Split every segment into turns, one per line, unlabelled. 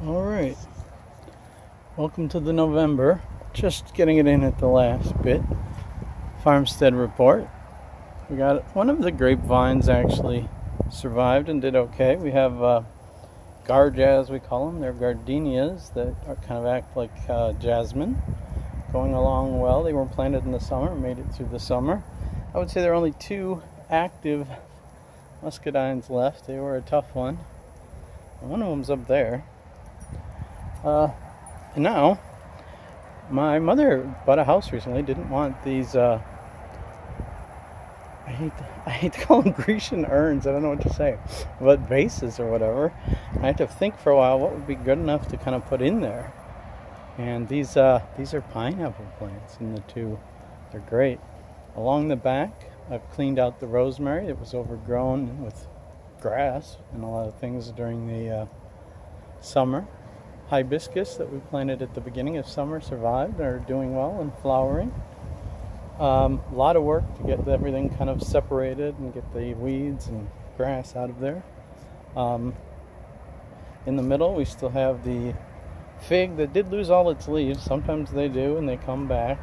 All right, welcome to the November. Just getting it in at the last bit. Farmstead report. We got one of the grapevines actually survived and did okay. We have garjas, we call them. They're gardenias that kind of act like jasmine. Going along well. They were planted in the summer, made it through the summer. I would say there are only 2 active muscadines left. They were a tough one. One of them's up there. And now, my mother bought a house recently. Didn't want these. I hate to call them Grecian urns. I don't know what to say, but vases or whatever. I had to think for a while what would be good enough to kind of put in there. And these are pineapple plants in the 2. They're great. Along the back, I've cleaned out the rosemary. It was overgrown with grass and a lot of things during the summer. Hibiscus that we planted at the beginning of summer survived and are doing well and flowering. A lot of work to get everything kind of separated and get the weeds and grass out of there. In the middle, we still have the fig that did lose all its leaves. Sometimes they do and they come back.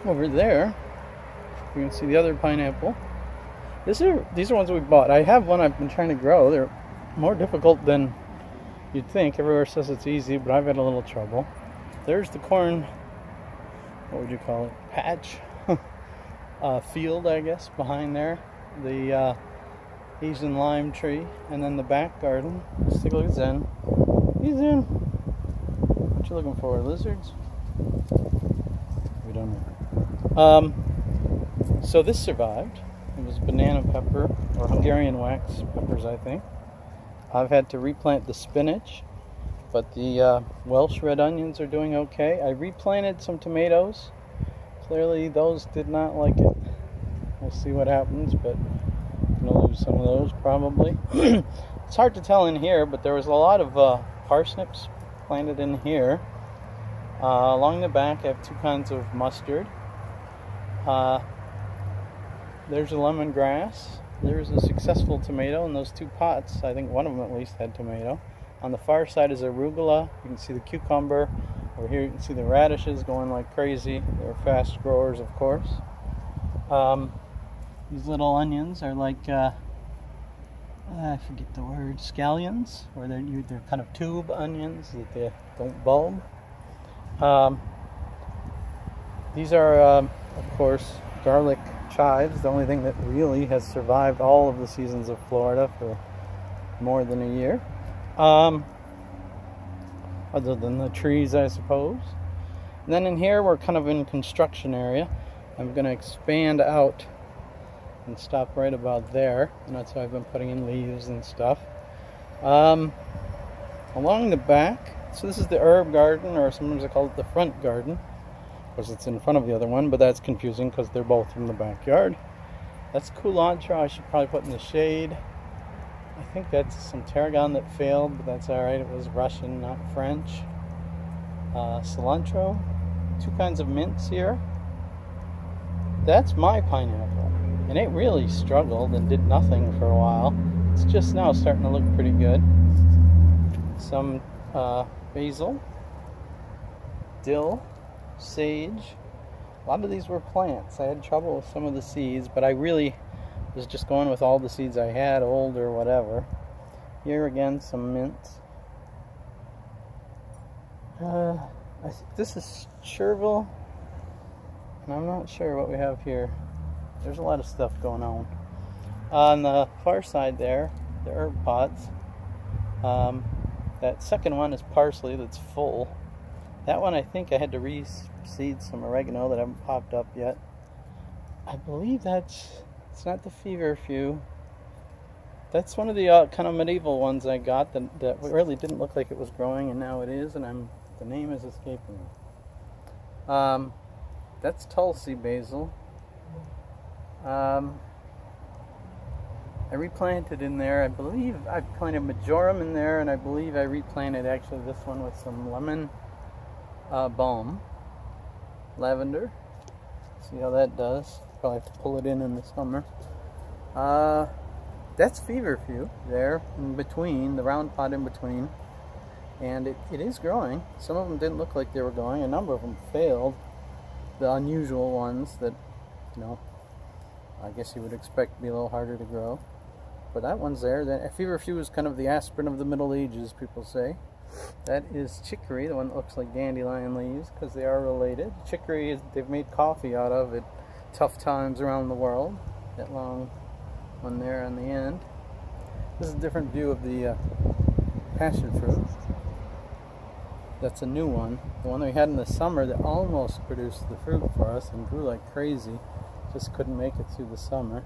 Over there, you can see the other pineapple. These are ones we bought. I have one I've been trying to grow. They're more difficult than you'd think. Everywhere says it's easy, but I've had a little trouble. There's the corn, what would you call it? Patch? Field, I guess, behind there. The Asian lime tree. And then the back garden. Let's take a look at Zen. Hey Zen. What you looking for? Lizards? We don't know. So this survived. It was banana pepper, or Hungarian wax peppers, I think. I've had to replant the spinach, but the Welsh red onions are doing okay. I replanted some tomatoes. Clearly those did not like it. We'll see what happens, but I'm going to lose some of those probably. It's hard to tell in here, but there was a lot of parsnips planted in here. Along the back I have 2 kinds of mustard. There's a lemongrass. There's a successful tomato in those 2 pots. I think one of them at least had tomato. On the far side is arugula. You can see the cucumber. Over here you can see the radishes going like crazy. They're fast growers, of course. These little onions are like, I forget the word, scallions, where they're kind of tube onions that they don't bulb. These are, of course, garlic chives, the only thing that really has survived all of the seasons of Florida for more than a year. Other than the trees, I suppose. And then in here, we're kind of in construction area. I'm going to expand out and stop right about there. And that's how I've been putting in leaves and stuff. Along the back, so this is the herb garden, or sometimes I call it the front garden. Because it's in front of the other one, but that's confusing because they're both in the backyard. That's culantro. I should probably put in the shade. I think that's some tarragon that failed, but that's alright. It was Russian, not French. Cilantro. 2 kinds of mints here. That's my pineapple. And it really struggled and did nothing for a while. It's just now starting to look pretty good. Some basil. Dill. Sage. A lot of these were plants. I had trouble with some of the seeds, but I really was just going with all the seeds I had, old or whatever. Here again, some mint. This is chervil, and I'm not sure what we have here. There's a lot of stuff going on. On the far side there, the herb pots. That second one is parsley that's full. That one I think I had to reseed some oregano that haven't popped up yet. I believe it's not the feverfew. That's one of the kind of medieval ones I got that really didn't look like it was growing, and now it is, and the name is escaping me. That's Tulsi basil. I replanted in there. I believe I planted majoram in there, and I believe I replanted actually this one with some lemon balm, lavender. See how that does. Probably have to pull it in the summer. that's feverfew there in between, the round pot in between. And it is growing. Some of them didn't look like they were growing. A number of them failed. The unusual ones that, I guess you would expect to be a little harder to grow. But that one's there. That feverfew is kind of the aspirin of the Middle Ages, people say. That is chicory, the one that looks like dandelion leaves, because they are related. Chicory, they've made coffee out of at tough times around the world. That long one there on the end. This is a different view of the passion fruit. That's a new one. The one that we had in the summer that almost produced the fruit for us and grew like crazy. Just couldn't make it through the summer.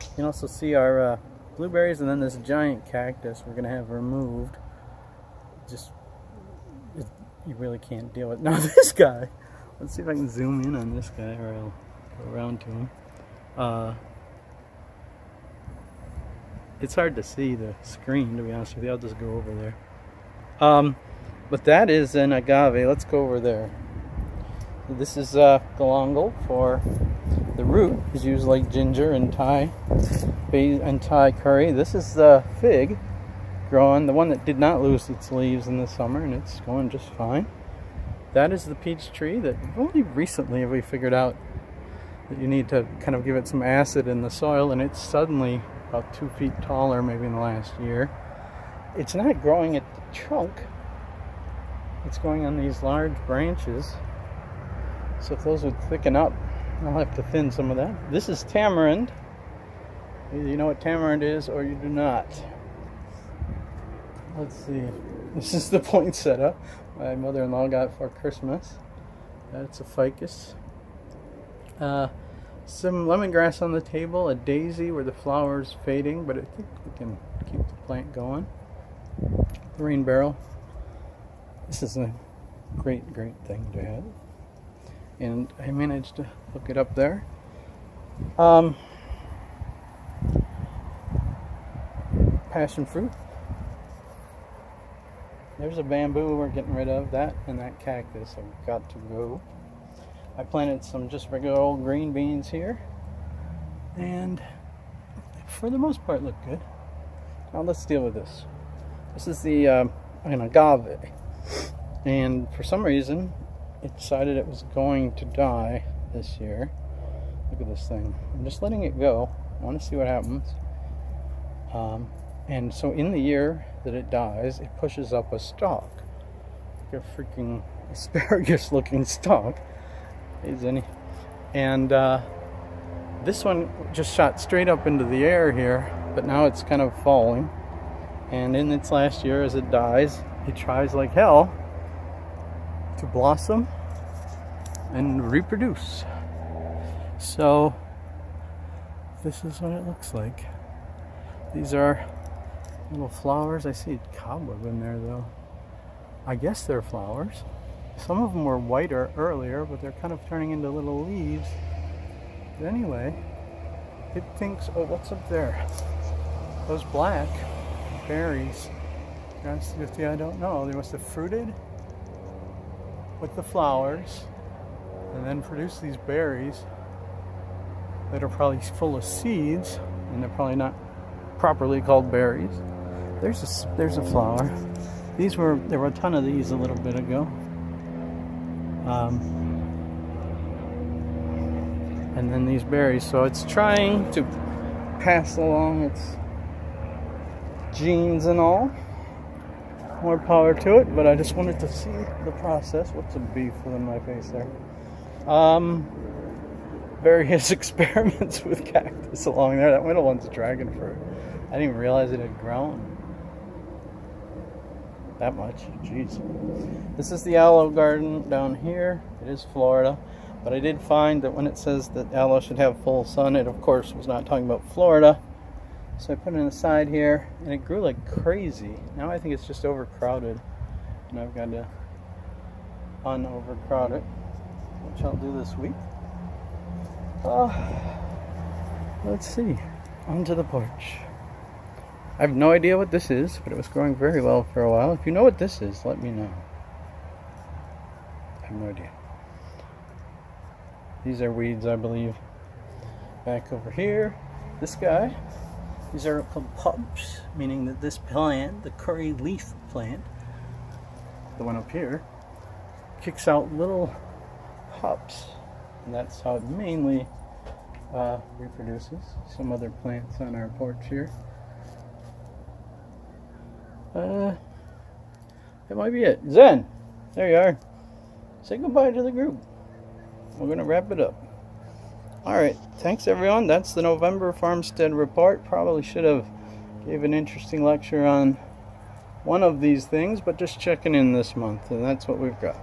You can also see our blueberries, and then this giant cactus we're going to have removed. You really can't deal with it. Now this guy, let's see if I can zoom in on this guy, or I'll go around to him. It's hard to see the screen, to be honest with you. I'll just go over there. But that is an agave. Let's go over there. This is galangal for the root. Is used like ginger and Thai curry. This is the fig growing, the one that did not lose its leaves in the summer, and it's going just fine. That is the peach tree that only recently have we figured out that you need to kind of give it some acid in the soil, and it's suddenly about 2 feet taller maybe in the last year. It's not growing at the trunk. It's going on these large branches. So if those would thicken up, I'll have to thin some of that. This is tamarind. Either you know what tamarind is or you do not. Let's see. This is the poinsettia my mother-in-law got for Christmas. That's a ficus. Some lemongrass on the table, a daisy where the flower's fading, but I think we can keep the plant going. Green barrel. This is a great thing to have. And I managed to hook it up there. Passion fruit. There's a bamboo we're getting rid of. That and that cactus have got to go. I planted some just regular old green beans here. And for the most part look good. Now let's deal with this. This is the an agave. And for some reason, it decided it was going to die this year. Look at this thing. I'm just letting it go. I want to see what happens. And so in the year that it dies, it pushes up a stalk. Like a freaking asparagus-looking stalk. And this one just shot straight up into the air here, but now it's kind of falling. And in its last year, as it dies, it tries like hell to blossom and reproduce. So this is what it looks like. These are little flowers. I see a cobweb in there though. I guess they're flowers. Some of them were whiter earlier, but they're kind of turning into little leaves. But anyway, it thinks, oh, what's up there? Those black berries. I don't know. They must have fruited with the flowers and then produced these berries that are probably full of seeds, and they're probably not properly called berries. There's a flower. There were a ton of these a little bit ago. And then these berries. So it's trying to pass along its genes and all. More power to it, but I just wanted to see the process. What's a beef within my face there? Various experiments with cactus along there. That middle one's a dragon fruit. I didn't even realize it had grown that much. Jeez. This is the aloe garden down here. It is Florida, but I did find that when it says that aloe should have full sun, it of course was not talking about Florida. So I put it in the side here, and it grew like crazy. Now I think it's just overcrowded, and I've got to un-overcrowd it, which I'll do this week. Let's see. Onto the porch. I have no idea what this is, but it was growing very well for a while. If you know what this is, let me know. I have no idea. These are weeds, I believe. Back over here, this guy These are called pups, meaning that this plant, the curry leaf plant, the one up here, kicks out little pups, and that's how it mainly reproduces. Some other plants on our porch here. That might be it. Zen, there you are. Say goodbye to the group. We're gonna wrap it up. Alright, thanks everyone. That's the November Farmstead report. Probably should have gave an interesting lecture on one of these things, but just checking in this month, and that's what we've got.